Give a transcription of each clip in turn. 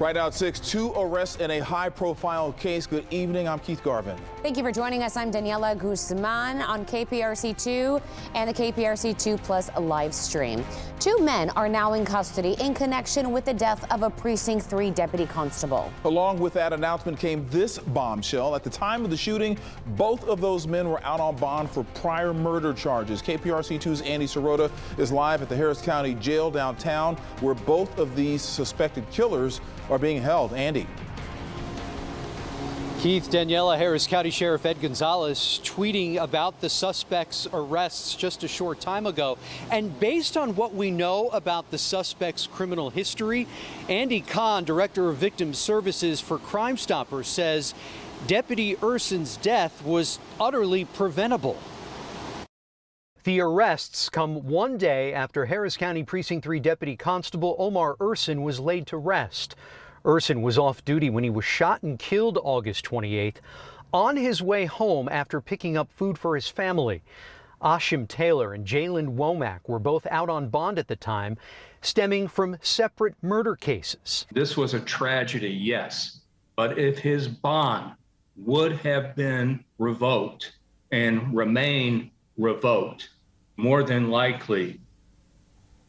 Right out 6, 2 arrests in a high-profile case. Good evening. I'm Keith Garvin. Thank you for joining us. I'm Daniela Guzman on KPRC2 and the KPRC2 Plus live stream. 2 men are now in custody in connection with the death of a Precinct 3 deputy constable. Along with that announcement came this bombshell. At the time of the shooting, both of those men were out on bond for prior murder charges. KPRC2's Andy Sirota is live at the Harris County Jail downtown, where both of these suspected killers are being held. Andy. Keith, Daniela, Harris County Sheriff Ed Gonzalez tweeting about the suspects' arrests just a short time ago. And based on what we know about the suspects' criminal history, Andy Kahn, Director of Victim Services for Crime Stoppers, says Deputy Urson's death was utterly preventable. The arrests come one day after Harris County Precinct 3 Deputy Constable Omar Urson was laid to rest. Urson was off duty when he was shot and killed August 28th on his way home after picking up food for his family. Ashim Taylor and Jalen Womack were both out on bond at the time, stemming from separate murder cases. This was a tragedy, yes, but if his bond would have been revoked and remain revoked, more than likely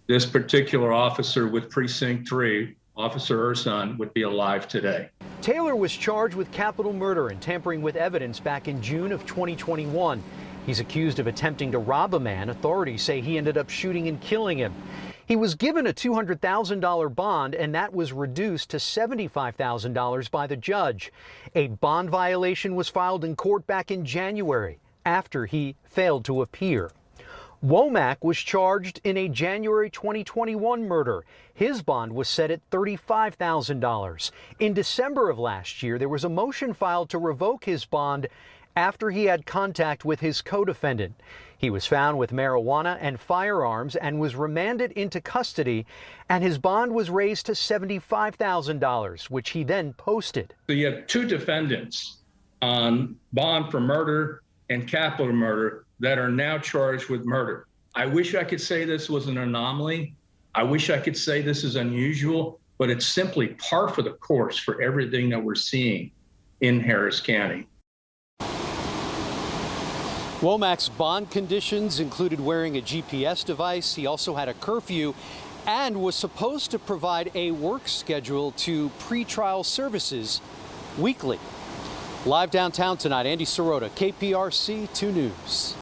this particular officer with Precinct 3, Officer Urson, would be alive today. Taylor was charged with capital murder and tampering with evidence back in June of 2021. He's accused of attempting to rob a man. Authorities say he ended up shooting and killing him. He was given a $200,000 bond, and that was reduced to $75,000 by the judge. A bond violation was filed in court back in January after he failed to appear. Womack was charged in a January 2021 murder. His bond was set at $35,000. In December of last year, there was a motion filed to revoke his bond after he had contact with his co-defendant. He was found with marijuana and firearms and was remanded into custody, and his bond was raised to $75,000, which he then posted. So you have 2 defendants on bond for murder and capital murder that are now charged with murder. I wish I could say this was an anomaly. I wish I could say this is unusual, but it's simply par for the course for everything that we're seeing in Harris County. Womack's bond conditions included wearing a GPS device. He also had a curfew and was supposed to provide a work schedule to pretrial services weekly. Live downtown tonight, Andy Sirota, KPRC 2 News.